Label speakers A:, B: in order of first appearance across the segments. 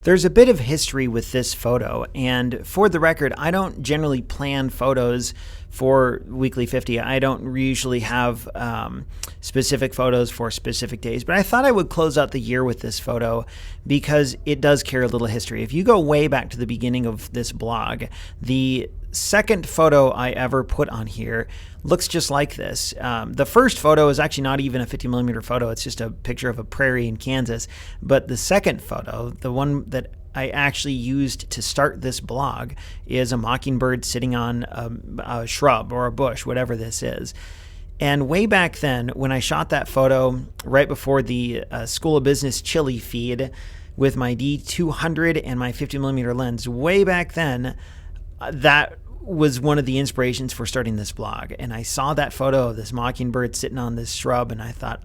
A: There's a bit of history with this photo, and for the record, I don't generally plan photos for Weekly 50. I don't usually have specific photos for specific days, but I thought I would close out the year with this photo because it does carry a little history. If you go way back to the beginning of this blog, the second photo I ever put on here looks just like this. The first photo is actually not even a 50mm photo. It's just a picture of a prairie in Kansas. But the second photo, the one that I actually used to start this blog, is a mockingbird sitting on a shrub or a bush, whatever this is. And way back then, when I shot that photo right before the School of Business chili feed with my D200 and my 50mm lens, way back then, that was one of the inspirations for starting this blog. And I saw that photo of this mockingbird sitting on this shrub, and I thought,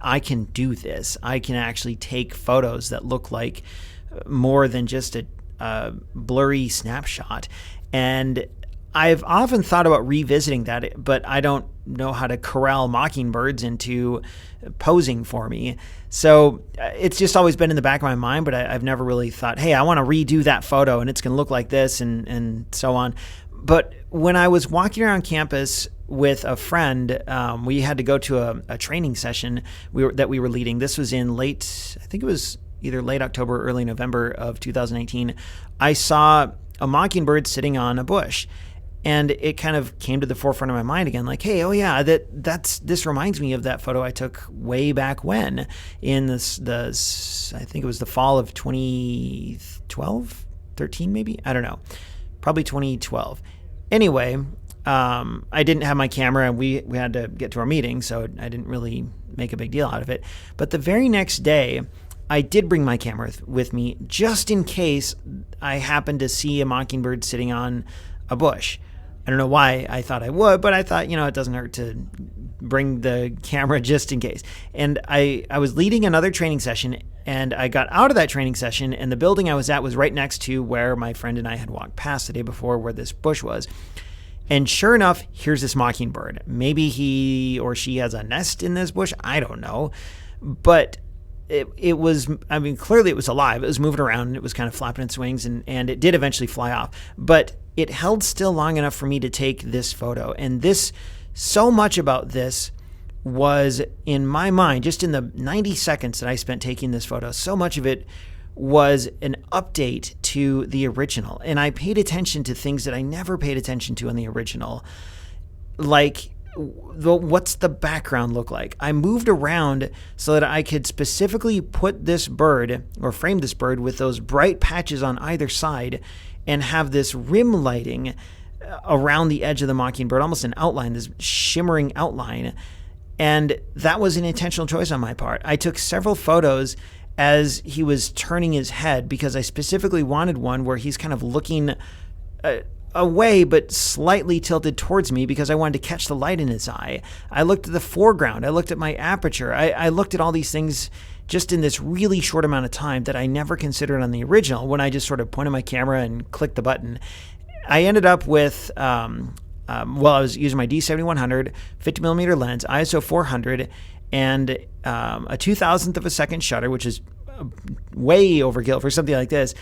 A: I can do this. I can actually take photos that look like more than just a blurry snapshot. And I've often thought about revisiting that, but I don't know how to corral mockingbirds into posing for me. So it's just always been in the back of my mind, but I've never really thought, hey, I want to redo that photo and it's going to look like this and so on. But when I was walking around campus with a friend, we had to go to a training session that we were leading. This was in I think it was either late October or early November of 2018. I saw a mockingbird sitting on a bush. And it kind of came to the forefront of my mind again, like, hey, oh yeah, this reminds me of that photo I took way back when in I think it was the fall of 2012, 13 maybe? I don't know. Probably 2012. Anyway, I didn't have my camera and we had to get to our meeting, so I didn't really make a big deal out of it. But the very next day, I did bring my camera with me just in case I happened to see a mockingbird sitting on a bush. I don't know why I thought I would, but I thought, it doesn't hurt to bring the camera just in case. And I was leading another training session, and I got out of that training session, and the building I was at was right next to where my friend and I had walked past the day before, where this bush was. And sure enough, here's this mockingbird. Maybe he or she has a nest in this bush. I don't know. But it was, clearly it was alive. It was moving around, and it was kind of flapping its wings, and it did eventually fly off. But it held still long enough for me to take this photo. And so much about this was in my mind, just in the 90 seconds that I spent taking this photo, so much of it was an update to the original. And I paid attention to things that I never paid attention to in the original. Like, what's the background look like? I moved around so that I could specifically put this bird, or frame this bird, with those bright patches on either side, and have this rim lighting around the edge of the mockingbird, almost an outline, this shimmering outline. And that was an intentional choice on my part. I took several photos as he was turning his head because I specifically wanted one where he's kind of looking away but slightly tilted towards me because I wanted to catch the light in his eye. I looked at the foreground. I looked at my aperture. I looked at all these things just in this really short amount of time that I never considered on the original when I just sort of pointed my camera and clicked the button. I ended up with, I was using my D7100 50mm lens, ISO 400, and a 2,000th of a second shutter, which is way overkill for something like this.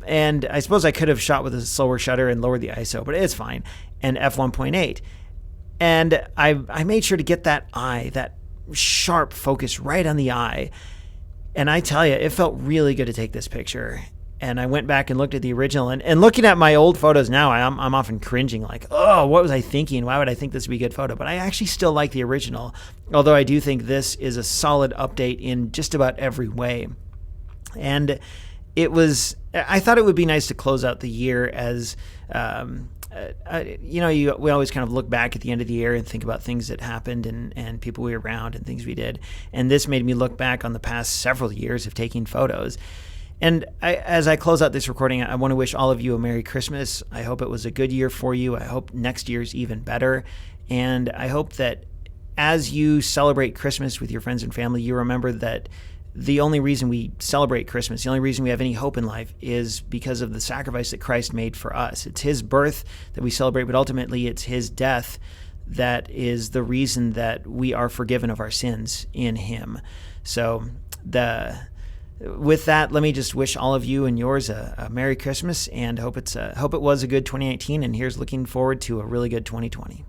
A: And I suppose I could have shot with a slower shutter and lowered the ISO, but it's fine. And f1.8. And I made sure to get that eye, that sharp focus right on the eye. And I tell you, it felt really good to take this picture. And I went back and looked at the original, and looking at my old photos now, I'm often cringing, like, oh, what was I thinking? Why would I think this would be a good photo? But I actually still like the original, although I do think this is a solid update in just about every way. And I thought it would be nice to close out the year as, we always kind of look back at the end of the year and think about things that happened and people we were around and things we did. And this made me look back on the past several years of taking photos. And as I close out this recording, I want to wish all of you a Merry Christmas. I hope it was a good year for you. I hope next year's even better. And I hope that as you celebrate Christmas with your friends and family, you remember that the only reason we celebrate Christmas, the only reason we have any hope in life is because of the sacrifice that Christ made for us. It's his birth that we celebrate, but ultimately it's his death that is the reason that we are forgiven of our sins in him. So with that, let me just wish all of you and yours a Merry Christmas, and hope it was a good 2019. And here's looking forward to a really good 2020.